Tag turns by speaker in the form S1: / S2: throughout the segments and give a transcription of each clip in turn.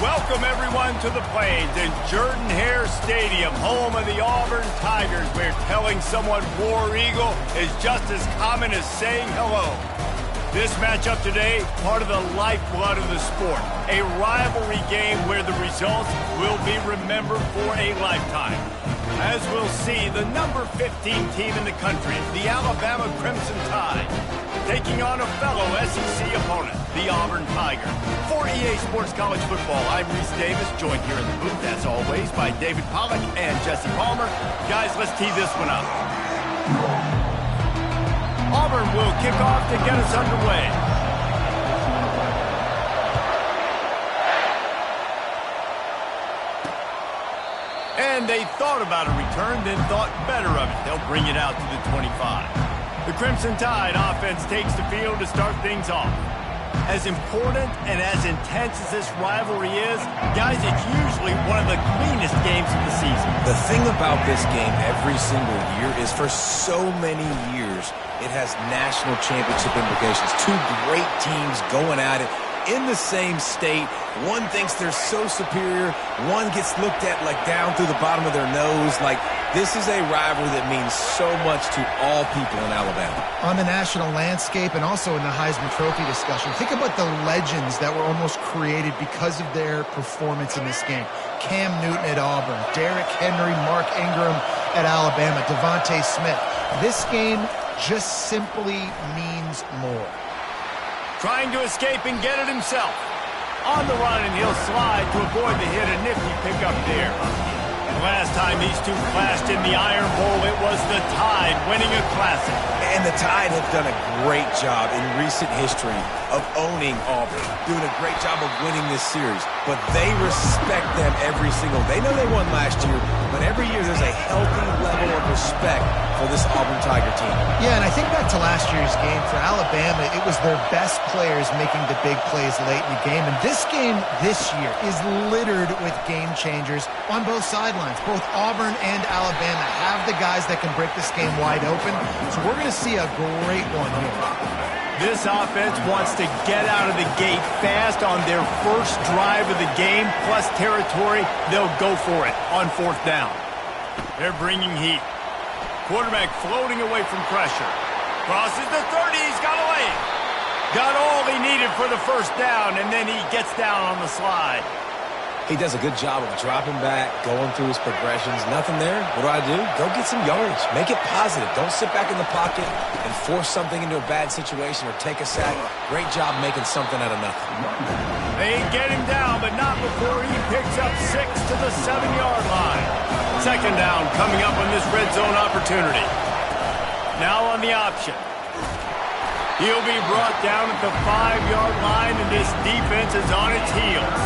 S1: Welcome, everyone, to the Plains in Jordan-Hare Stadium, home of the Auburn Tigers, where telling someone War Eagle is just as common as saying hello. This matchup today, part of the lifeblood of the sport, a rivalry game where the results will be remembered for a lifetime. As we'll see, the number 15 team in the country, the Alabama Crimson Tide, taking on a fellow SEC opponent, the Auburn Tigers. For EA Sports College Football, I'm Reese Davis, joined here in the booth, as always, by David Pollack and Jesse Palmer. Guys, let's tee this one up. Auburn will kick off to get us underway. And they thought about a return, then thought better of it. They'll bring it out to the 25. The Crimson Tide offense takes the field to start things off. As important and as intense as this rivalry is, guys, it's usually one of the cleanest games of the season.
S2: The thing about this game every single year is for so many years, it has national championship implications. Two great teams going at it in the same state. One thinks they're so superior. One gets looked at like down through the bottom of their nose. Like, this is a rivalry that means so much to all people in Alabama.
S3: On the national landscape and also in the Heisman Trophy discussion, think about the legends that were almost created because of their performance in this game. Cam Newton at Auburn, Derrick Henry, Mark Ingram at Alabama, Devontae Smith. This game just simply means more.
S1: Trying to escape and get it himself. On the run, and he'll slide to avoid the hit. A nifty pickup there. Last time these two clashed in the Iron Bowl, it was the Tide winning a classic.
S2: And the Tide have done a great job in recent history of owning Auburn, doing a great job of winning this series. But they respect them every single. They know they won last year, but every year there's a healthy level of respect for this Auburn Tiger team.
S3: Yeah, and I think back to last year's game for Alabama, it was their best players making the big plays late in the game. And this game this year is littered with game changers on both sidelines. Both Auburn and Alabama have the guys that can break this game wide open. So we're going to see a great one here.
S1: This offense wants to get out of the gate fast on their first drive of the game, plus territory. They'll go for it on fourth down. They're bringing heat. Quarterback floating away from pressure. Crosses the 30. He's got a lane. Got all he needed for the first down, and then he gets down on the slide.
S2: He does a good job of dropping back, going through his progressions. Nothing there. What do? Go get some yardage. Make it positive. Don't sit back in the pocket and force something into a bad situation or take a sack. Great job making something out of nothing.
S1: They get him down, but not before he picks up 6 to the 7-yard line. Second down coming up on this red zone opportunity. Now on the option. He'll be brought down at the 5-yard line, and this defense is on its heels.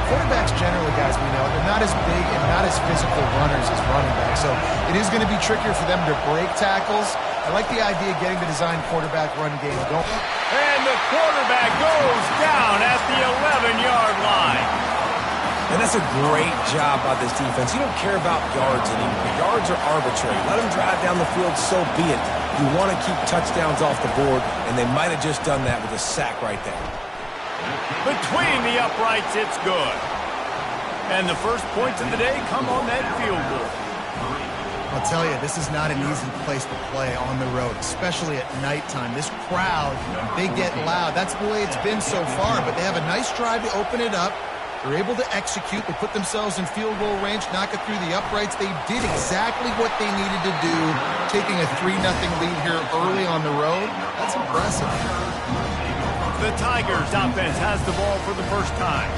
S3: Quarterbacks generally, guys, we know, they're not as big and not as physical runners as running backs. So it is going to be trickier for them to break tackles. I like the idea of getting the design quarterback run game going.
S1: And the quarterback goes down at the 11-yard line.
S2: And that's a great job by this defense. You don't care about yards anymore. Yards are arbitrary. Let them drive down the field, so be it. You want to keep touchdowns off the board, and they might have just done that with a sack right there.
S1: Between the uprights, it's good. And the first points of the day come on that field goal.
S3: I'll tell you, this is not an easy place to play on the road, especially at nighttime. This crowd, they get loud. That's the way it's been so far, but they have a nice drive to open it up. They're able to execute. They put themselves in field goal range, knock it through the uprights. They did exactly what they needed to do, taking a 3-0 lead here early on the road. That's impressive.
S1: The Tigers offense has the ball for the first time.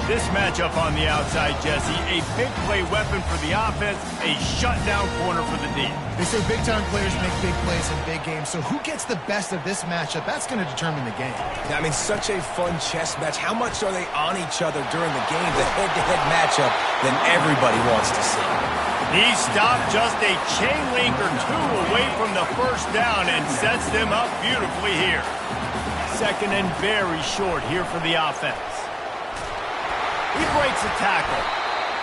S1: This matchup on the outside, Jesse, a big play weapon for the offense, a shutdown corner for the D.
S3: They say big-time players make big plays in big games, so who gets the best of this matchup? That's going to determine the game.
S2: I mean, such a fun chess match. How much are they on each other during the game, the head-to-head matchup that everybody wants to see?
S1: He stopped just a chain link or two away from the first down and sets them up beautifully here. Second and very short here for the offense. He breaks a tackle.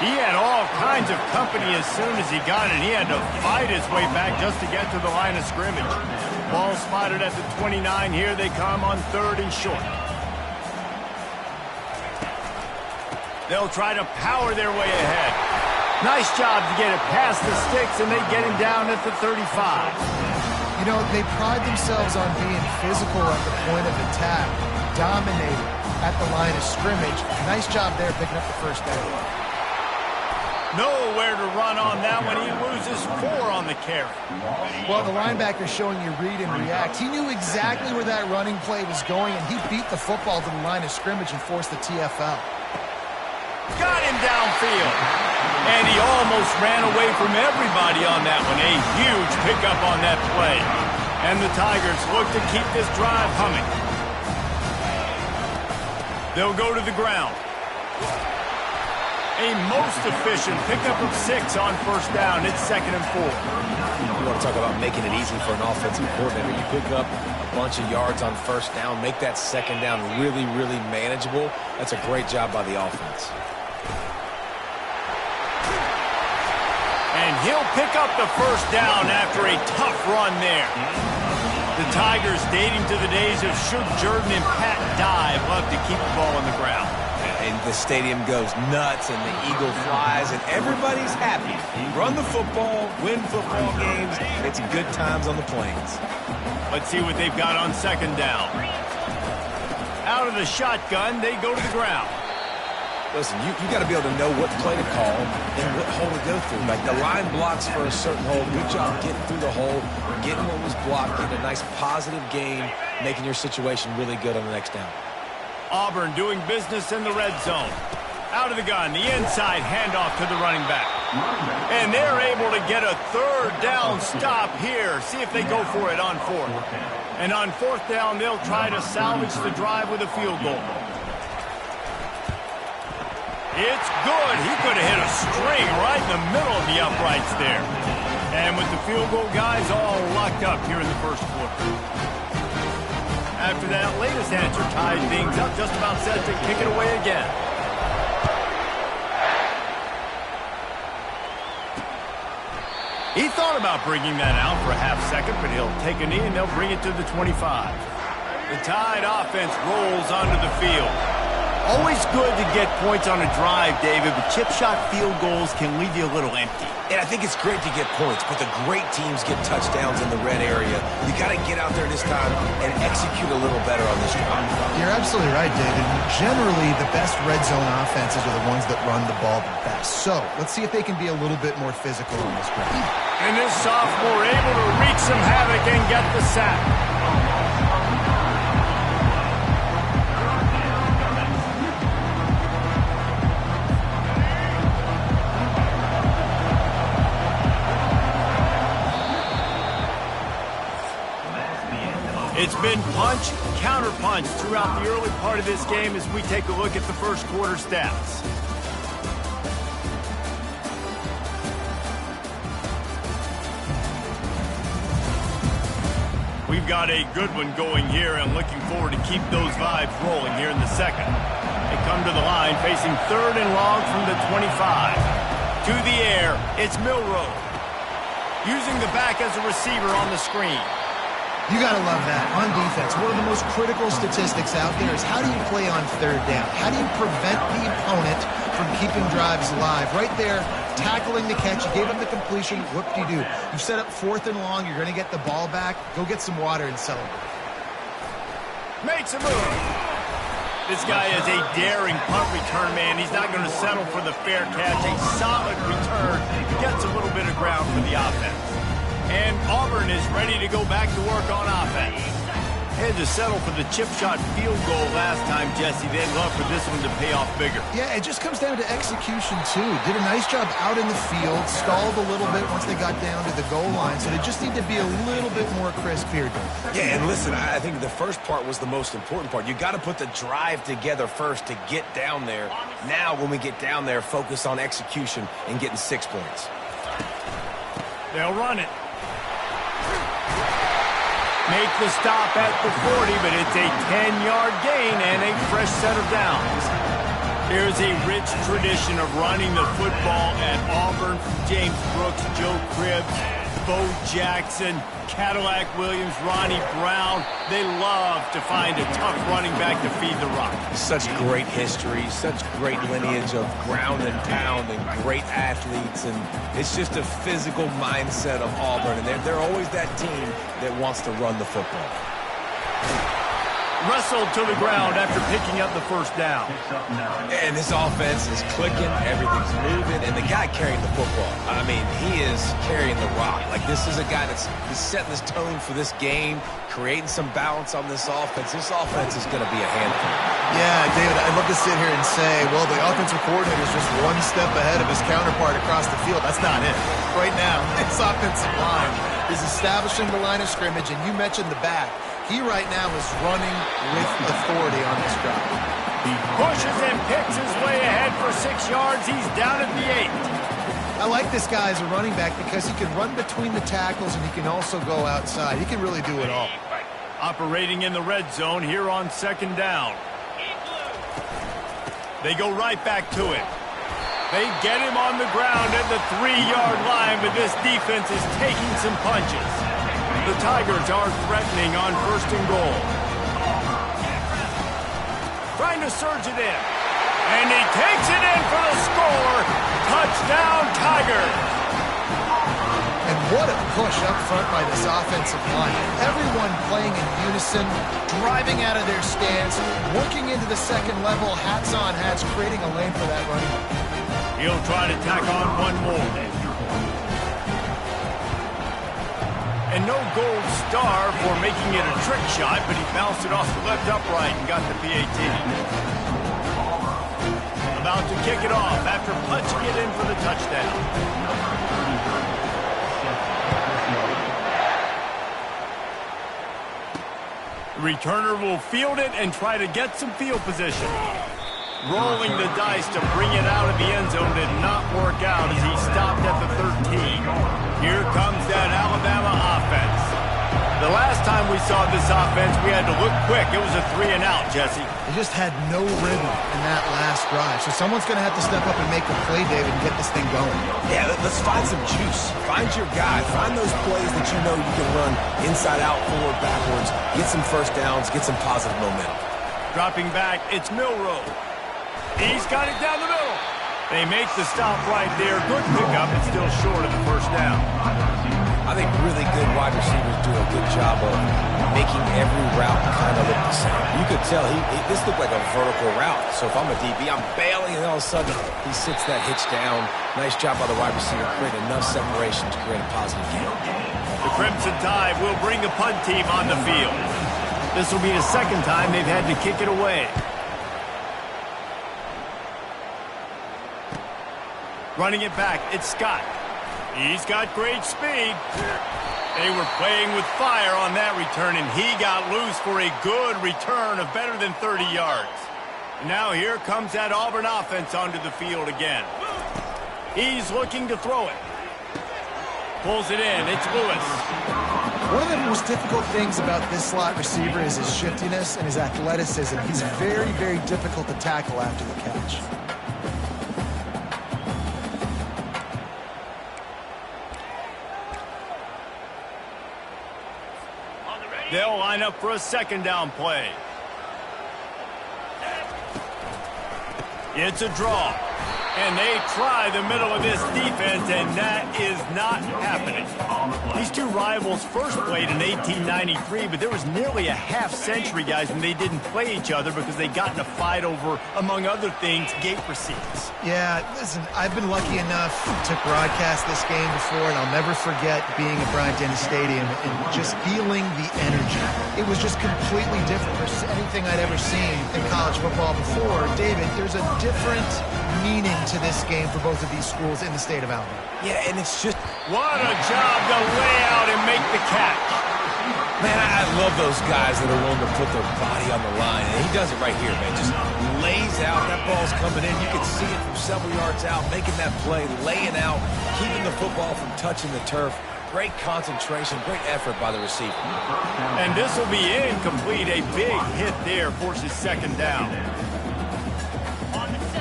S1: He had all kinds of company as soon as he got it. He had to fight his way back just to get to the line of scrimmage. Ball spotted at the 29. Here they come on third and short. They'll try to power their way ahead. Nice job to get it past the sticks, and they get him down at the 35.
S3: You know, they pride themselves on being physical at the point of attack, dominating at the line of scrimmage. Nice job there picking up the first down.
S1: Nowhere to run on that one. He loses 4 on the carry.
S3: Well, the linebacker's showing you read and react. He knew exactly where that running play was going, and he beat the football to the line of scrimmage and forced the TFL.
S1: Got him downfield. And he almost ran away from everybody on that one. A huge pickup on that play. And the Tigers look to keep this drive humming. They'll go to the ground. A most efficient pickup of 6 on first down. It's 2nd and 4.
S2: You want to talk about making it easy for an offensive coordinator. You pick up a bunch of yards on first down, make that second down really, really manageable. That's a great job by the offense.
S1: And he'll pick up the first down after a tough run there. The Tigers, dating to the days of Should Jordan and Pat Dive, love to keep the ball on the ground.
S2: And the stadium goes nuts, and the eagle flies, and everybody's happy. Run the football, win football games. It's good times on the plains.
S1: Let's see what they've got on second down. Out of the shotgun, they go to the ground.
S2: Listen, you got to be able to know what play to call and what hole to go through. Like the line blocks for a certain hole. Good job getting through the hole, getting what was blocked, getting a nice positive gain, making your situation really good on the next down.
S1: Auburn doing business in the red zone. Out of the gun, the inside handoff to the running back. And they're able to get a third down stop here. See if they go for it on 4th. And on 4th down, they'll try to salvage the drive with a field goal. It's good. He could have hit a string right in the middle of the uprights there. And with the field goal guys all locked up here in the first quarter. After that latest answer tied things up, just about set to kick it away again. He thought about bringing that out for a half second, but he'll take a knee and they'll bring it to the 25. The Tide offense rolls onto the field. Always good to get points on a drive, David, but chip shot field goals can leave you a little empty.
S2: And I think it's great to get points, but the great teams get touchdowns in the red area. You got to get out there this time and execute a little better on this drive.
S3: You're absolutely right, David. Generally, the best red zone offenses are the ones that run the ball the best. So let's see if they can be a little bit more physical on this drive.
S1: And this sophomore able to wreak some havoc and get the sack. It's been punch, counter-punch throughout the early part of this game as we take a look at the first quarter stats. We've got a good one going here and looking forward to keep those vibes rolling here in the second. They come to the line facing 3rd and long from the 25. To the air, it's Milroe. Using the back as a receiver on the screen.
S3: You got to love that. On defense, one of the most critical statistics out there is how do you play on 3rd down? How do you prevent the opponent from keeping drives alive? Right there, tackling the catch. You gave him the completion. What do? You set up 4th and long. You're going to get the ball back. Go get some water and celebrate.
S1: Makes a move. This guy is a daring punt return man. He's not going to settle for the fair catch. A solid return. Gets a little bit of ground for the offense. And Auburn is ready to go back to work on offense. Had to settle for the chip shot field goal last time, Jesse. They'd love for this one to pay off bigger.
S3: Yeah, it just comes down to execution, too. Did a nice job out in the field, stalled a little bit once they got down to the goal line, so they just need to be a little bit more crisp here.
S2: Yeah, and listen, I think the first part was the most important part. You got to put the drive together first to get down there. Now, when we get down there, focus on execution and getting 6 points.
S1: They'll run it. Make the stop at the 40, but it's a 10-yard gain and a fresh set of downs. There's a rich tradition of running the football at Auburn. James Brooks, Joe Cribbs. Bo Jackson, Cadillac Williams, Ronnie Brown, they love to find a tough running back to feed the rock.
S2: Such great history, such great lineage of ground and pound and great athletes, and it's just a physical mindset of Auburn, and they're always that team that wants to run the football.
S1: Wrestled to the ground after picking up the first down.
S2: And this offense is clicking, everything's moving, and the guy carrying the football, I mean, he is carrying the rock. Like, this is a guy that's setting this tone for this game, creating some balance on this offense. This offense is going to be a handful.
S3: Yeah, David, I'd love to sit here and say, well, the offensive coordinator is just one step ahead of his counterpart across the field. That's not it. Right now, this offensive line is establishing the line of scrimmage, and you mentioned the back. He right now is running with authority on this drive.
S1: He pushes and picks his way ahead for 6 yards. He's down at the 8.
S3: I like this guy as a running back because he can run between the tackles and he can also go outside. He can really do it all.
S1: Operating in the red zone here on 2nd down. They go right back to it. They get him on the ground at the 3-yard line, but this defense is taking some punches. The Tigers are threatening on 1st and goal. Trying to surge it in. And he takes it in for the score. Touchdown, Tigers.
S3: And what a push up front by this offensive line. Everyone playing in unison, driving out of their stance, working into the second level, hats on hats, creating a lane for that running back.
S1: He'll try to tack on one more. And no gold star for making it a trick shot, but he bounced it off the left upright and got the PAT. About to kick it off after punching it in for the touchdown. The returner will field it and try to get some field position. Rolling the dice to bring it out of the end zone did not work out as he stopped at the 13. Here comes that Alabama offense. The last time we saw this offense, we had to look quick. It was a 3-and-out, Jesse.
S3: They just had no rhythm in that last drive. So someone's going to have to step up and make a play, David, and get this thing going.
S2: Yeah, let's find some juice. Find your guy. Find those plays that you know you can run inside out, forward, backwards. Get some first downs. Get some positive momentum.
S1: Dropping back, it's Milroe. He's got it down the middle. They make the stop right there. Good pickup, and still short of the first down.
S2: I think really good wide receivers do a good job of making every route kind of look the same. You could tell this looked like a vertical route. So if I'm a DB, I'm bailing, and all of a sudden he sits that hitch down. Nice job by the wide receiver, creating enough separation to create a positive game.
S1: The Crimson Tide will bring the punt team on the field. This will be the second time they've had to kick it away. Running it back, it's Scott. He's got great speed. They were playing with fire on that return, and he got loose for a good return of better than 30 yards. Now here comes that Auburn offense onto the field again. He's looking to throw it. Pulls it in, it's Lewis.
S3: One of the most difficult things about this slot receiver is his shiftiness and his athleticism. He's very, very difficult to tackle after the catch.
S1: They'll line up for a 2nd down play. It's a draw. And they try the middle of this defense, and that is not happening. These two rivals first played in 1893, but there was nearly a half-century, guys, when they didn't play each other because they got in a fight over, among other things, gate receipts.
S3: Yeah, listen, I've been lucky enough to broadcast this game before, and I'll never forget being at Bryant-Denny Stadium and just feeling the energy. It was just completely different versus anything I'd ever seen in college football before. David, there's a different meaning to this game for both of these schools in the state of Alabama.
S2: Yeah, and it's just...
S1: What a job to lay out and make the catch.
S2: Man, I love those guys that are willing to put their body on the line, and he does it right here, man. Just lays out. That ball's coming in. You can see it from several yards out, making that play, laying out, keeping the football from touching the turf. Great concentration, great effort by the receiver.
S1: And this will be incomplete. A big hit there forces 2nd down.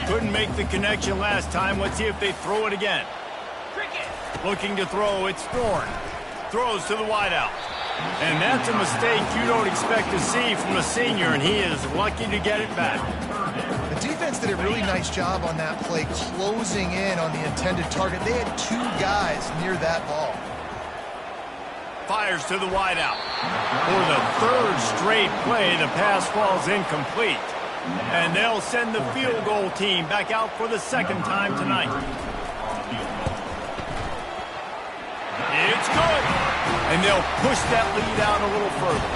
S1: Couldn't make the connection last time. Let's see if they throw it again. Looking to throw, it's Thorne. throws to the wideout. And that's a mistake you don't expect to see from a senior, and he is lucky to get it back.
S3: The defense did a really nice job on that play, closing in on the intended target. They had two guys near that ball.
S1: Fires to the wideout. For the third straight play, the pass falls incomplete. And they'll send the field goal team back out for the second time tonight. It's good. And they'll push that lead out a little further.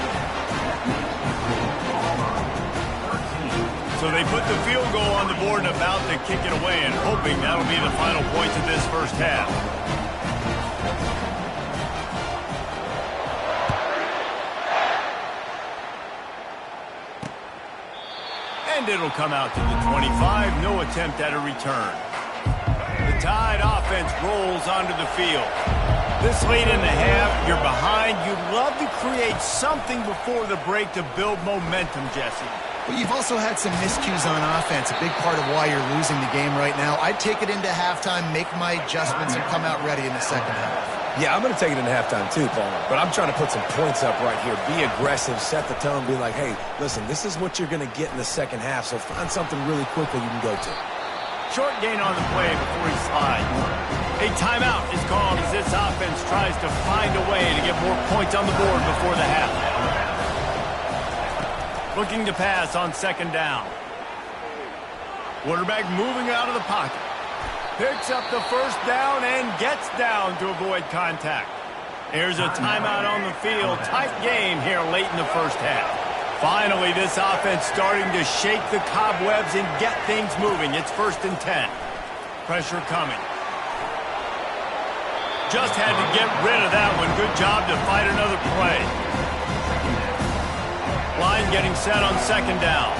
S1: So they put the field goal on the board and about to kick it away, and hoping that'll be the final points of this first half. And it'll come out to the 25. No attempt at a return. The Tide offense rolls onto the field. This late in the half, you're behind. You'd love to create something before the break to build momentum, Jesse.
S3: Well, you've also had some miscues on offense, a big part of why you're losing the game right now. I'd take it into halftime, make my adjustments, and come out ready in the second half.
S2: Yeah, I'm going to take it into halftime too, Paul. But I'm trying to put some points up right here. Be aggressive, set the tone, be like, hey, listen, this is what you're going to get in the second half, so find something really quickly you can go to.
S1: Short gain on the play before he slides. A timeout is called as this offense tries to find a way to get more points on the board before the half. Looking to pass on second down. Quarterback moving out of the pocket. Picks up the first down and gets down to avoid contact. Here's a timeout on the field. Tight game here late in the first half. Finally, this offense starting to shake the cobwebs and get things moving. It's 1st and 10. Pressure coming. Just had to get rid of that one. Good job to fight another play. Line getting set on second down.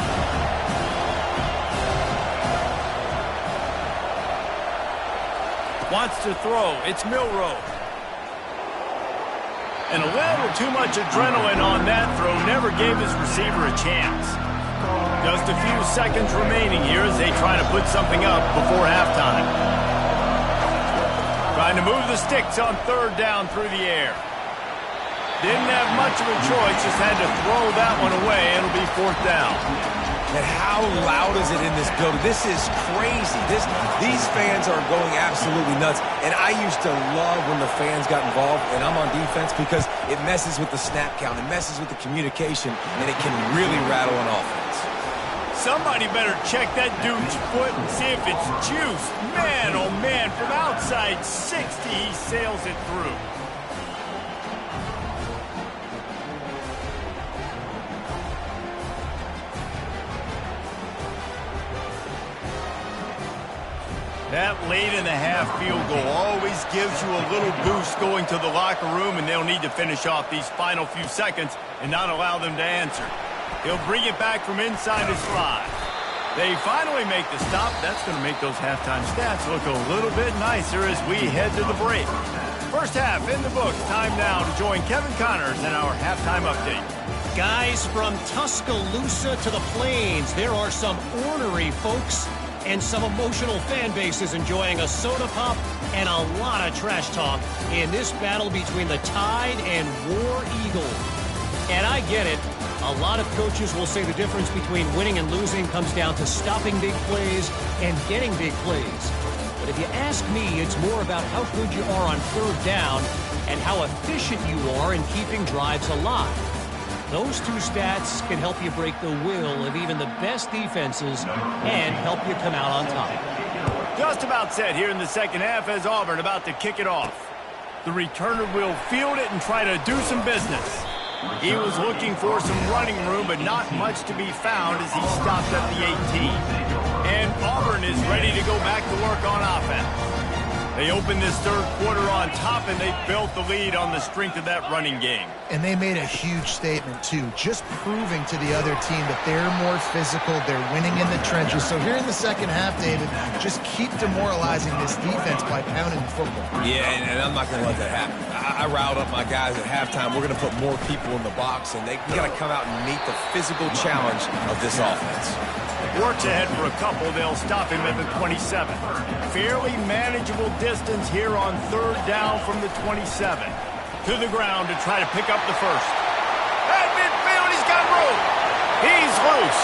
S1: Wants to throw. It's Milroe. And a little too much adrenaline on that throw never gave his receiver a chance. Just a few seconds remaining here as they try to put something up before halftime. Trying to move the sticks on third down through the air. Didn't have much of a choice, just had to throw that one away. It'll be 4th down.
S2: And how loud is it in this building? This is crazy. These fans are going absolutely nuts. And I used to love when the fans got involved, and I'm on defense, because it messes with the snap count. It messes with the communication, and it can really rattle an offense.
S1: Somebody better check that dude's foot and see if it's juice. Man, oh man, from outside 60, he sails it through. That late in the half field goal always gives you a little boost going to the locker room, and they'll need to finish off these final few seconds and not allow them to answer. He'll bring it back from inside his 5. They finally make the stop. That's going to make those halftime stats look a little bit nicer as we head to the break. First half in the books. Time now to join Kevin Connors in our halftime update.
S4: Guys, from Tuscaloosa to the Plains, there are some ornery folks and some emotional fan bases enjoying a soda pop and a lot of trash talk in this battle between the Tide and War Eagle. And I get it. A lot of coaches will say the difference between winning and losing comes down to stopping big plays and getting big plays. But if you ask me, it's more about how good you are on third down and how efficient you are in keeping drives alive. Those two stats can help you break the will of even the best defenses and help you come out on top.
S1: Just about set here in the second half as Auburn about to kick it off. The returner will field it and try to do some business. He was looking for some running room, but not much to be found as he stopped at the 18. And Auburn is ready to go back to work on offense. They opened this third quarter on top, and they built the lead on the strength of that running game.
S3: And they made a huge statement, too, just proving to the other team that they're more physical, they're winning in the trenches. So here in the second half, David, just keep demoralizing this defense by pounding the football.
S2: Yeah, and I'm not going to let that happen. I riled up my guys at halftime. We're going to put more people in the box, and they got to come out and meet the physical challenge of this offense.
S1: Works ahead for a couple. They'll stop him at the 27. Fairly manageable distance here on third down from the 27. To the ground to try to pick up the first. At midfield, he's got room. He's loose.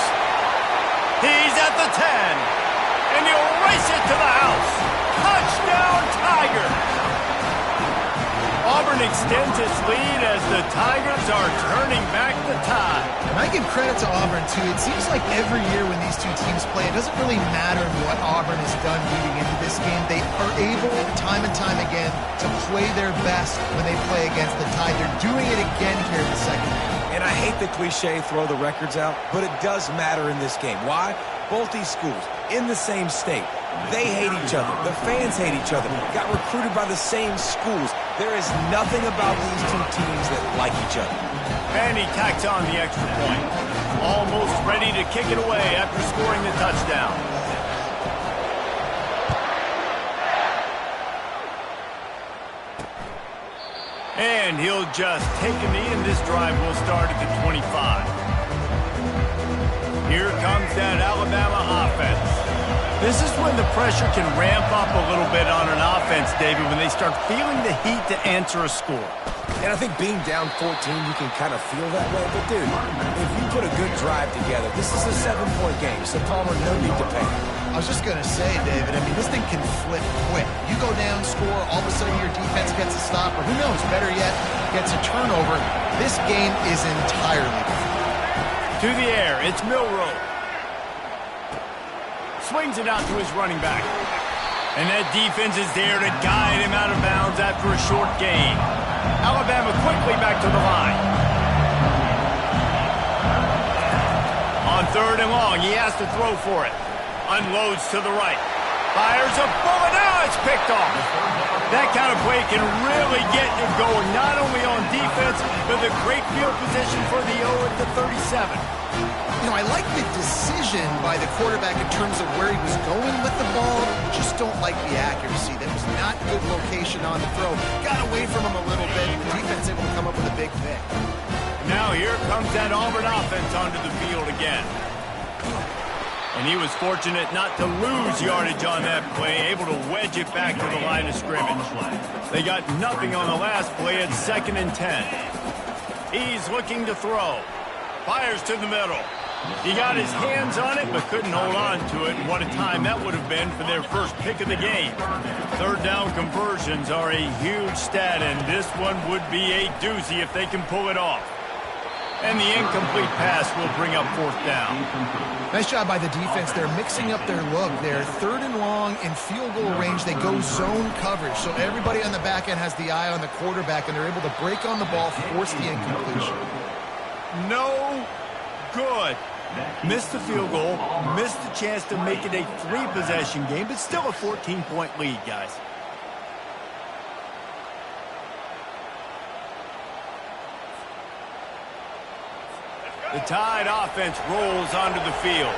S1: He's at the 10. And he'll race it to the house. Touchdown, Tigers. Auburn extends its lead as the Tigers are turning back the tide.
S3: And I give credit to Auburn, too. It seems like every year when these two teams play, it doesn't really matter what Auburn has done leading into this game. They are able, time and time again, to play their best when they play against the Tide. They're doing it again here in the second half.
S2: And I hate the cliche throw the records out, but it does matter in this game. Why? Both these schools in the same state. They hate each other. The fans hate each other. Got recruited by the same schools. There is nothing about these two teams that like each other.
S1: And he tacks on the extra point. Almost ready to kick it away after scoring the touchdown. And he'll just take a knee, and this drive will start at the 25. Here comes that Alabama offense. This is when the pressure can ramp up a little bit on an offense, David, when they start feeling the heat to answer a score.
S2: And I think being down 14, you can kind of feel that way. But, dude, if you put a good drive together, this is a 7-point game, so Palmer, no need to panic.
S3: I was just going to say, David, I mean, this thing can flip quick. You go down, score, all of a sudden your defense gets a stop, or who knows, better yet, gets a turnover. This game is entirely different.
S1: To the air, it's Milroe. Swings it out to his running back. And that defense is there to guide him out of bounds after a short gain. Alabama quickly back to the line. On 3rd and long, he has to throw for it. Unloads to the right. Fires a bullet. Now it's picked off. That kind of play can really get you going, not only on defense, but the great field position for the O at the 37.
S3: You know, I like the decision by the quarterback in terms of where he was going with the ball. Just don't like the accuracy. That was not good location on the throw. Got away from him a little bit. The defense able to come up with a big pick.
S1: Now here comes that Auburn offense onto the field again. And he was fortunate not to lose yardage on that play, able to wedge it back to the line of scrimmage. They got nothing on the last play at 2nd and 10. He's looking to throw. Fires to the middle. He got his hands on it, but couldn't hold on to it. And what a time that would have been for their first pick of the game. 3rd down conversions are a huge stat, and this one would be a doozy if they can pull it off. And the incomplete pass will bring up 4th down.
S3: Nice job by the defense. They're mixing up their look. They're 3rd and long in field goal range. They go zone coverage. So everybody on the back end has the eye on the quarterback, and they're able to break on the ball, force the incompletion.
S1: No good. Missed the field goal, missed the chance to make it a 3-possession game, but still a 14-point lead, guys. The Tide offense rolls onto the field.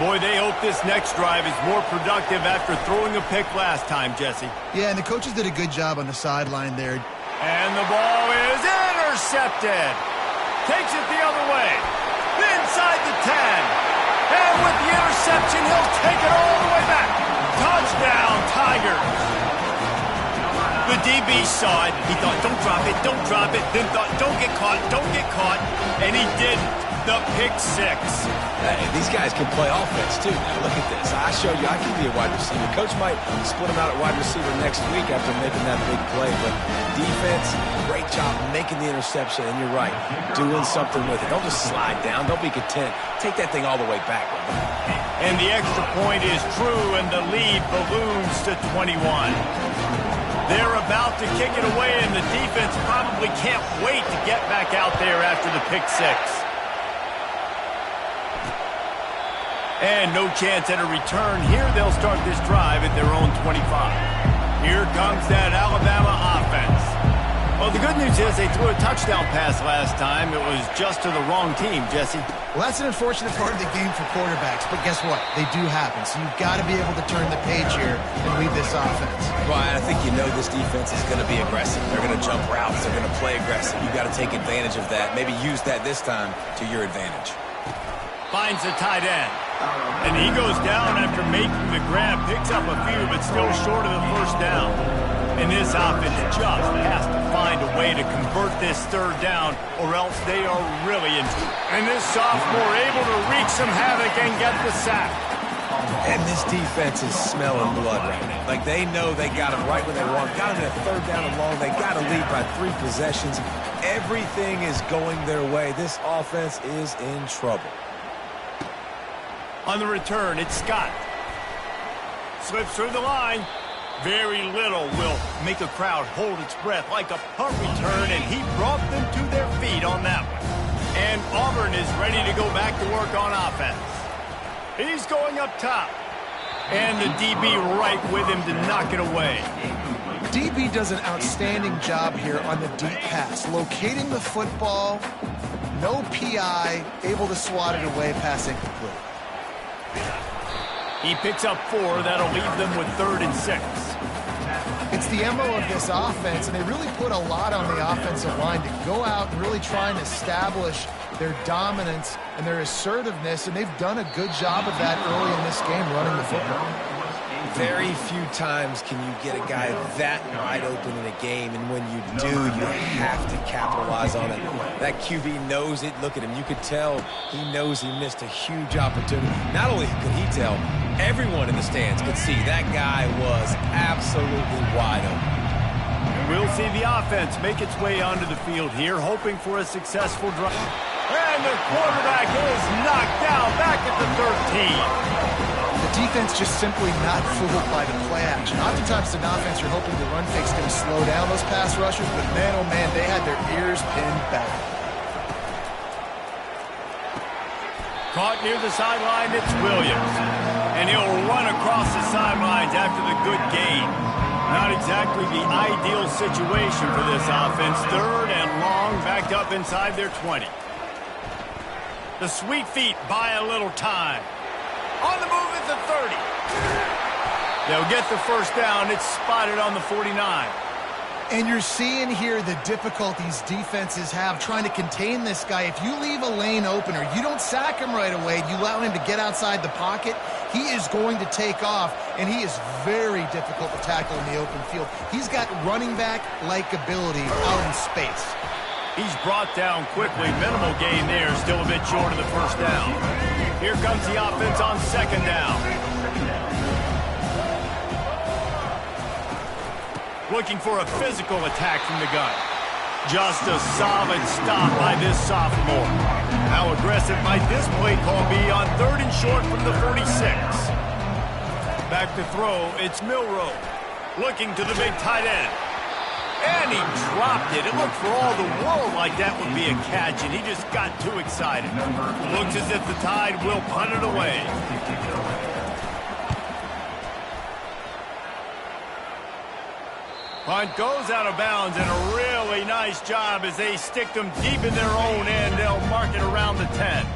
S1: Boy, they hope this next drive is more productive after throwing a pick last time, Jesse.
S3: Yeah, and the coaches did a good job on the sideline there.
S1: And the ball is intercepted. Takes it the other way. Inside the 10. And with the interception, he'll take it all the way back. Touchdown, Tigers. The DB saw it. He thought, don't drop it, don't drop it. Then thought, don't get caught, don't get caught. And he didn't. The pick 6.
S2: Hey, these guys can play offense, too. Now, look at this. I showed you I can be a wide receiver. Coach might split him out at wide receiver next week after making that big play. But defense, great job making the interception. And you're right, doing something with it. Don't just slide down. Don't be content. Take that thing all the way back.
S1: And the extra point is true, and the lead balloons to 21. They're about to kick it away, and the defense probably can't wait to get back out there after the pick 6. And no chance at a return. Here they'll start this drive at their own 25. Here comes that Alabama offense. Well, the good news is they threw a touchdown pass last time. It was just to the wrong team, Jesse.
S3: Well, that's an unfortunate part of the game for quarterbacks, but guess what? They do happen, so you've got to be able to turn the page here and lead this offense.
S2: Well, I think you know this defense is going to be aggressive. They're going to jump routes. They're going to play aggressive. You've got to take advantage of that. Maybe use that this time to your advantage.
S1: Finds the tight end. And he goes down after making the grab. Picks up a few, but still short of the 1st down. And this offense just has to find a way way to convert this third down, or else they are really in trouble. And this sophomore able to wreak some havoc and get the sack.
S2: And this defense is smelling blood right now. Like, they know they got him right when they want. Got him in a third down and long. They got to lead by 3 possessions. Everything is going their way. This offense is in trouble.
S1: On the return, it's Scott. Slips through the line. Very little will make a crowd hold its breath like a punt return, and he brought them to their feet on that one. And Auburn is ready to go back to work on offense. He's going up top. And the DB right with him to knock it away.
S3: DB does an outstanding job here on the deep pass, locating the football, no PI, able to swat it away, pass incomplete.
S1: He picks up 4. That'll leave them with 3rd and 6.
S3: It's the MO of this offense, and they really put a lot on the offensive line to go out and really try and establish their dominance and their assertiveness, and they've done a good job of that early in this game running the football.
S2: Very few times can you get a guy that wide open in a game, and when you do, you have to capitalize on it. That QB knows it. Look at him. You could tell he knows he missed a huge opportunity. Not only could he tell, everyone in the stands could see that guy was absolutely wide open.
S1: We'll see the offense make its way onto the field here, hoping for a successful drive. And the quarterback is knocked down back at the 13.
S3: The defense just simply not fooled by the play action. Oftentimes, an offense you're hoping the run fake's going to slow down those pass rushers, but man, oh man, they had their ears pinned back.
S1: Caught near the sideline, it's Williams. And he'll run across the sidelines after the good gain. Not exactly the ideal situation for this offense. 3rd and long, backed up inside their 20. The sweet feet buy a little time. On the move at the 30. They'll get the first down. It's spotted on the 49.
S3: And you're seeing here the difficulties defenses have trying to contain this guy. If you leave a lane open or you don't sack him right away, you allow him to get outside the pocket, he is going to take off, and he is very difficult to tackle in the open field. He's got running back-like ability out in space.
S1: He's brought down quickly. Minimal gain there, still a bit short of the first down. Here comes the offense on 2nd down. Looking for a physical attack from the gun. Just a solid stop by this sophomore. How aggressive might this play call be on 3rd and short from the 46? Back to throw, it's Milroe. Looking to the big tight end. And he dropped it. It looked for all the world like that would be a catch, and he just got too excited. Looks as if the Tide will punt it away. Punt goes out of bounds, and a really nice job as they stick them deep in their own end. They'll mark it around the 10.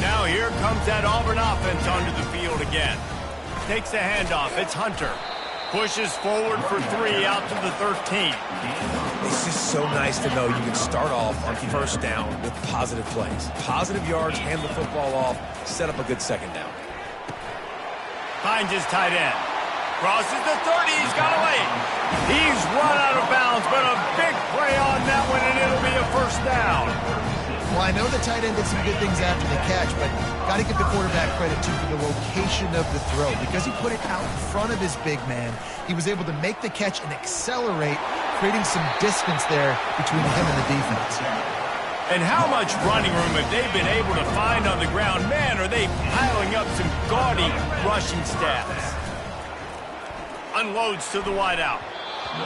S1: Now here comes that Auburn offense onto the field again. Takes the handoff. It's Hunter. Pushes forward for 3 out to the 13.
S2: It's just so nice to know you can start off on 1st down with positive plays. Positive yards, hand the football off, set up a good 2nd down.
S1: Finds his tight end. Crosses the 30. He's got away. He's run out of bounds, but a big play on that one, and it'll be a 1st down.
S3: Well, I know the tight end did some good things after the catch, but got to give the quarterback credit, too, for the location of the throw. Because he put it out in front of his big man, he was able to make the catch and accelerate, creating some distance there between him and the defense.
S1: And how much running room have they been able to find on the ground? Man, are they piling up some gaudy rushing stats. Unloads to the wideout.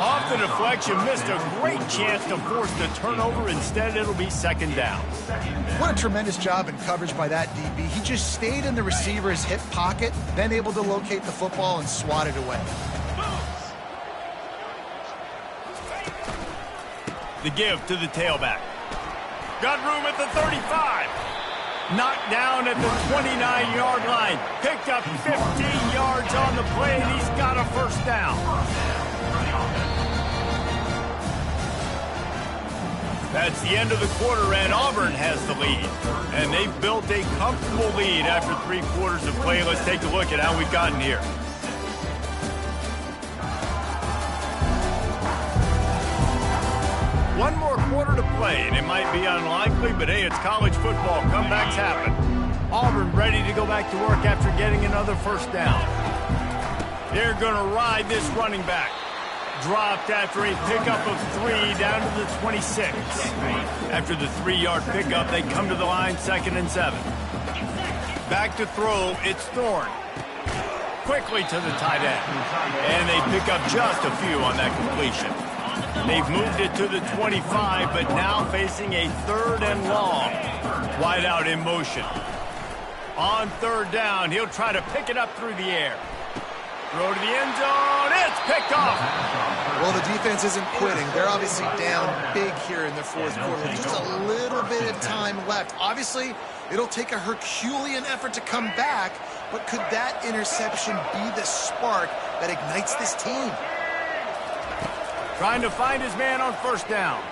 S1: Off the deflection, missed a great chance to force the turnover. Instead, it'll be 2nd down.
S3: What a tremendous job in coverage by that DB. He just stayed in the receiver's hip pocket, then able to locate the football and swat it away.
S1: The give to the tailback. Got room at the 35. Knocked down at the 29-yard line. Picked up 15 yards on the play, and he's got a 1st down. That's the end of the quarter, and Auburn has the lead. And they've built a comfortable lead after 3 quarters of play. Let's take a look at how we've gotten here. One more quarter to play, and it might be unlikely, but hey, it's college football. Comebacks happen. Auburn ready to go back to work after getting another first down. They're going to ride this running back. Dropped after a pickup of 3 down to the 26. After the 3-yard pickup, they come to the line 2nd and 7. Back to throw, it's Thorne. Quickly to the tight end. And they pick up just a few on that completion. They've moved it to the 25, but now facing a 3rd and long. Wide out in motion. On 3rd down, he'll try to pick it up through the air. Throw to the end zone. It's picked off.
S3: Well, the defense isn't quitting. They're obviously down big here in the 4th quarter. There's just a little bit of time left. Obviously, it'll take a Herculean effort to come back, but could that interception be the spark that ignites this team?
S1: Trying to find his man on 1st down.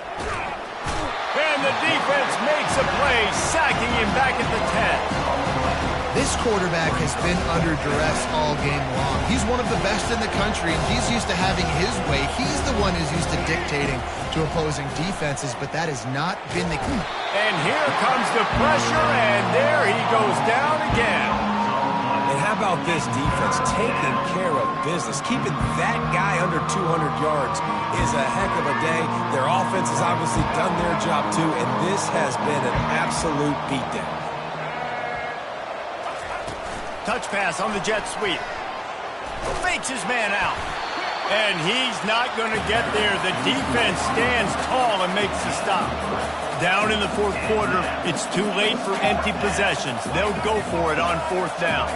S1: And the defense makes a play, sacking him back at the 10.
S3: This quarterback has been under duress all game long. He's one of the best in the country, and he's used to having his way. He's the one who's used to dictating to opposing defenses, but that has not been the key.
S1: And here comes the pressure, and there he goes down again.
S2: And how about this defense taking care of business? Keeping that guy under 200 yards is a heck of a day. Their offense has obviously done their job too, and this has been an absolute beatdown.
S1: Touch pass on the jet sweep. Fakes his man out. And he's not going to get there. The defense stands tall and makes the stop. Down in the 4th quarter, it's too late for empty possessions. They'll go for it on 4th down.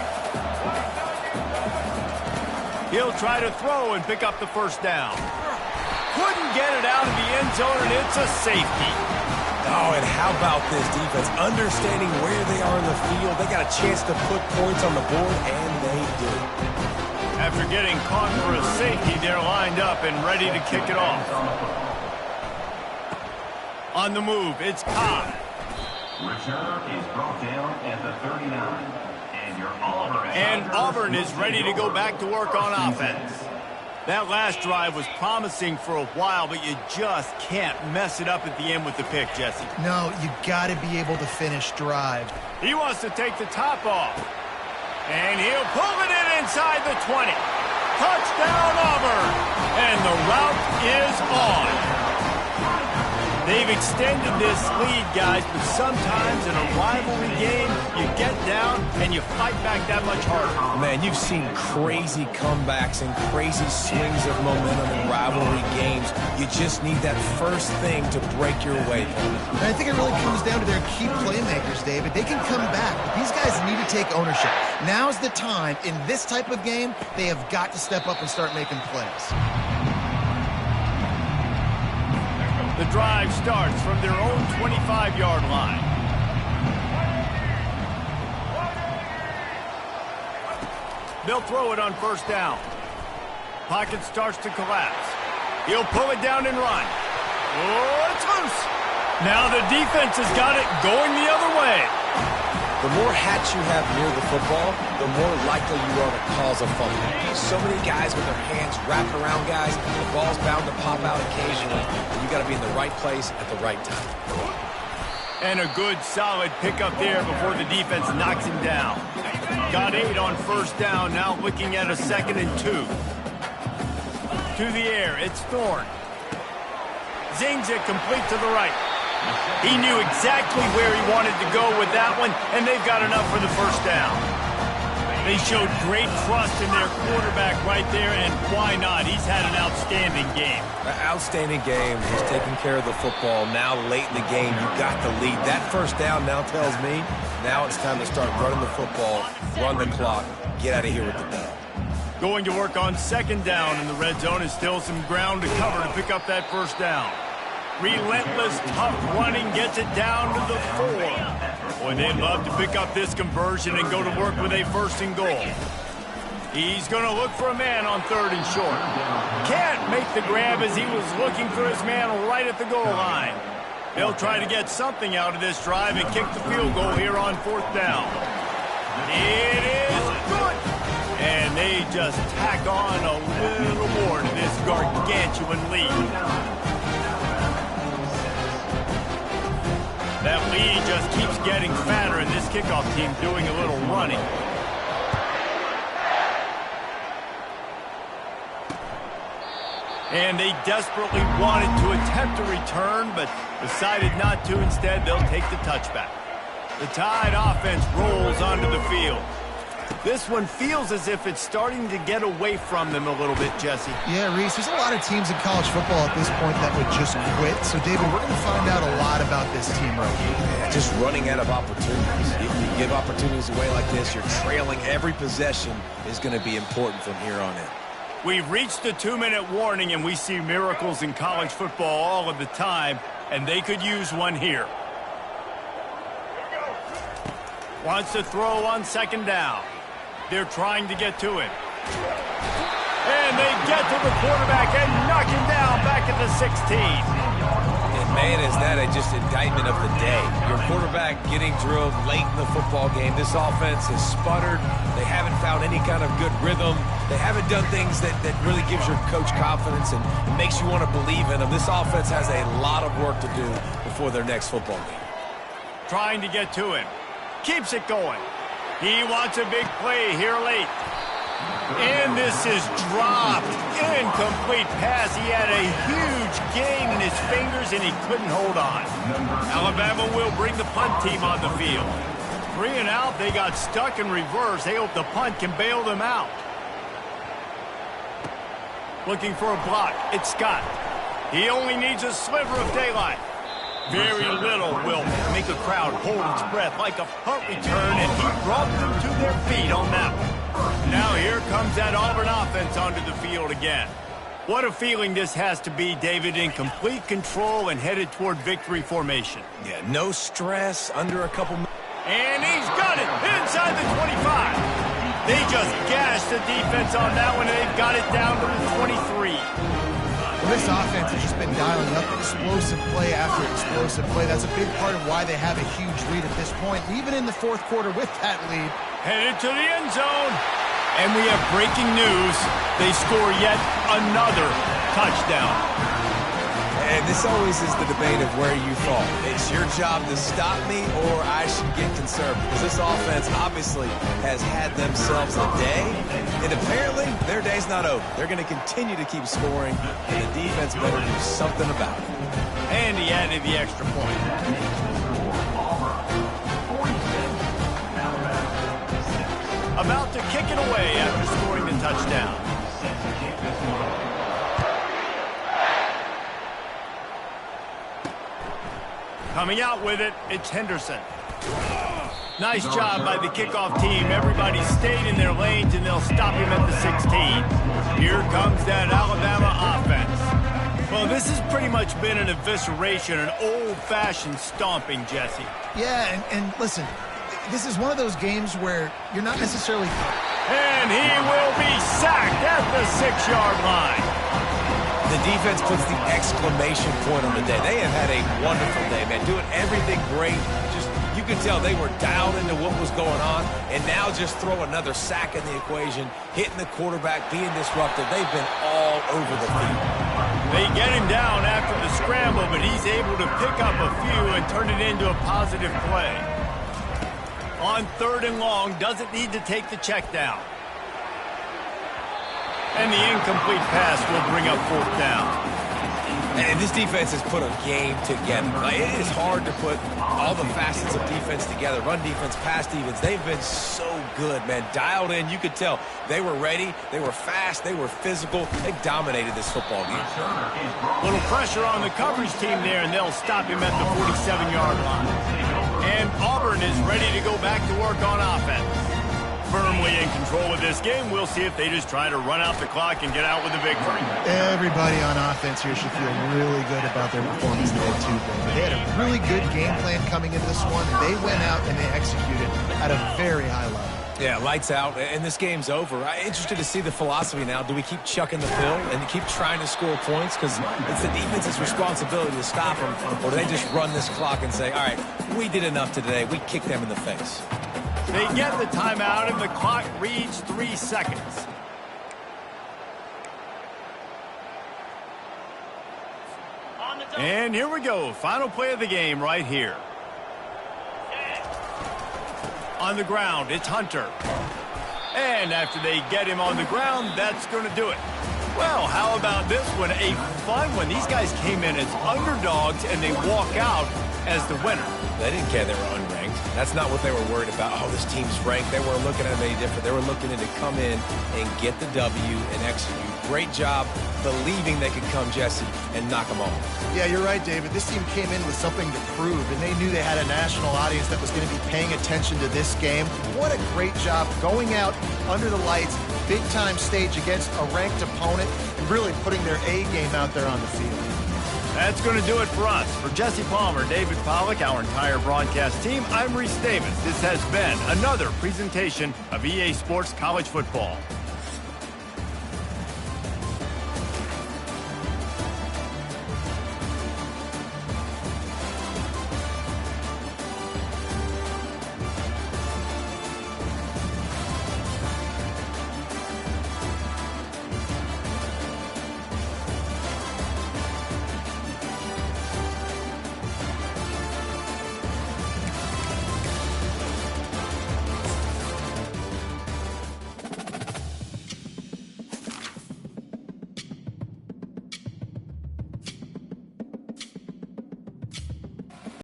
S1: He'll try to throw and pick up the 1st down. Couldn't get it out of the end zone, and it's a safety.
S2: Oh, and how about this defense? Understanding where they are in the field. They got a chance to put points on the board, and they did.
S1: After getting caught for a safety, they're lined up and ready to kick it off. On the move, it's Cobb.
S5: Return is brought down at the 39.
S1: And Auburn is ready to go back to work on offense. That last drive was promising for a while, but you just can't mess it up at the end with the pick, Jesse.
S3: No, you got to be able to finish drive.
S1: He wants to take the top off. And he'll pull it in inside the 20. Touchdown, Auburn. And the route is on. They've extended this lead, guys, but sometimes in a rivalry game, you get down and you fight back that much harder.
S2: Man, you've seen crazy comebacks and crazy swings of momentum in rivalry games. You just need that first thing to break your way.
S3: And I think it really comes down to their key playmakers, David. They can come back, but these guys need to take ownership. Now's the time. In this type of game, they have got to step up and start making plays.
S1: The drive starts from their own 25-yard line. They'll throw it on 1st down. Pocket starts to collapse. He'll pull it down and run. Oh, it's loose. Now the defense has got it going the other way.
S2: The more hats you have near the football, the more likely you are to cause a fumble. So many guys with their hands wrapped around guys, the ball's bound to pop out occasionally, and you got to be in the right place at the right time.
S1: And a good, solid pickup there before the defense knocks him down. Got 8 on 1st down, now looking at a 2nd and 2. To the air, it's Thorne. Zings it complete to the right. He knew exactly where he wanted to go with that one, and they've got enough for the 1st down. They showed great trust in their quarterback right there, and why not? He's had an outstanding game.
S2: An outstanding game. He's taking care of the football. Now, late in the game, you got the lead. That 1st down now tells me now it's time to start running the football, run the clock, get out of here with the dub.
S1: Going to work on 2nd down in the red zone, is still some ground to cover to pick up that 1st down. Relentless, tough running gets it down to the 4. Boy, they'd love to pick up this conversion and go to work with a 1st and goal. He's going to look for a man on 3rd and short. Can't make the grab as he was looking for his man right at the goal line. They'll try to get something out of this drive and kick the field goal here on 4th down. It is good. And they just tack on a little more to this gargantuan lead. He just keeps getting fatter, and this kickoff team doing a little running. And they desperately wanted to attempt a return, but decided not to. Instead, they'll take the touchback. The Tide offense rolls onto the field. This one feels as if it's starting to get away from them a little bit, Jesse.
S3: Yeah, Reese, there's a lot of teams in college football at this point that would just quit. So, David, we're going to find out a lot about this team right here.
S2: Yeah, just running out of opportunities. If you give opportunities away like this, you're trailing. Every possession is going to be important from here on in.
S1: We've reached the 2-minute warning, and we see miracles in college football all of the time, and they could use one here. Wants to throw on second down. They're trying to get to him. And they get to the quarterback and knock him down back at the 16.
S2: And, man, is that just indictment of the day. Your quarterback getting drilled late in the football game. This offense has sputtered. They haven't found any kind of good rhythm. They haven't done things that really gives your coach confidence and makes you want to believe in them. This offense has a lot of work to do before their next football game.
S1: Trying to get to him. Keeps it going. He wants a big play here late. And this is dropped. Incomplete pass. He had a huge gain in his fingers, and he couldn't hold on. Alabama will bring the punt team on the field. 3 and out. They got stuck in reverse. They hope the punt can bail them out. Looking for a block. It's Scott. He only needs a sliver of daylight. Very little will make a crowd hold its breath like a punt return, and he brought them to their feet on that one. Now here comes that Auburn offense onto the field again. What a feeling this has to be, David, in complete control and headed toward victory formation.
S2: Yeah, no stress, under a couple minutes.
S1: And he's got it inside the 25. They just gashed the defense on that one, and they've got it down to the 23.
S3: Well, this offense has just been dialing up explosive play after explosive play. That's a big part of why they have a huge lead at this point, even in the fourth quarter with that lead.
S1: Headed to the end zone. And we have breaking news. They score yet another touchdown.
S2: And this always is the debate of where you fall. It's your job to stop me, or I should get concerned. Because this offense obviously has had themselves a day. And apparently, their day's not over. They're going to continue to keep scoring, and the defense better do something about it.
S1: And he added the extra point. About to kick it away after scoring the touchdown. Coming out with it, it's Henderson. Nice job by the kickoff team. Everybody stayed in their lanes, and they'll stop him at the 16. Here comes that Alabama offense. Well, this has pretty much been an evisceration, an old-fashioned stomping, Jesse.
S3: Yeah, and listen, this is one of those games where you're not necessarily...
S1: And he will be sacked at the 6-yard line.
S2: The defense puts the exclamation point on the day. They have had a wonderful day, man. Doing everything great. Just, you can tell they were dialed into what was going on. And now just throw another sack in the equation, hitting the quarterback, being disruptive. They've been all over the field.
S1: They get him down after the scramble, but he's able to pick up a few and turn it into a positive play. On 3rd and long, doesn't need to take the check down. And the incomplete pass will bring up 4th down.
S2: And this defense has put a game together. Like, it is hard to put all the facets of defense together. Run defense, pass defense. They've been so good, man. Dialed in. You could tell they were ready. They were fast. They were physical. They dominated this football game.
S1: Little pressure on the coverage team there, and they'll stop him at the 47-yard line. And Auburn is ready to go back to work on offense. Firmly in control of this game. We'll see if they just try to run out the clock and get out with a victory.
S3: Everybody on offense here should feel really good about their performance today, too. They had a really good game plan coming into this one, and they went out and they executed at a very high level.
S2: Yeah, lights out, and this game's over. I'm interested to see the philosophy now. Do we keep chucking the pill and keep trying to score points? Because it's the defense's responsibility to stop them. Or do they just run this clock and say, all right, we did enough today. We kicked them in the face.
S1: They get the timeout, and the clock reads 3 seconds. And here we go. Final play of the game right here. On the ground, it's Hunter. And after they get him on the ground, that's going to do it. Well, how about this one? A fun one. These guys came in as underdogs, and they walk out as the winner.
S2: They didn't care they were unranked. That's not what they were worried about. Oh, this team's ranked. They weren't looking at it any different. They were looking to come in and get the W and execute. Great job believing they could come, Jesse, and knock them off.
S3: Yeah, you're right, David. This team came in with something to prove, and they knew they had a national audience that was going to be paying attention to this game. What a great job going out under the lights, big-time stage against a ranked opponent, and really putting their A game out there on the field.
S1: That's going to do it for us. For Jesse Palmer, David Pollack, our entire broadcast team, I'm Reese Davis. This has been another presentation of EA Sports College Football.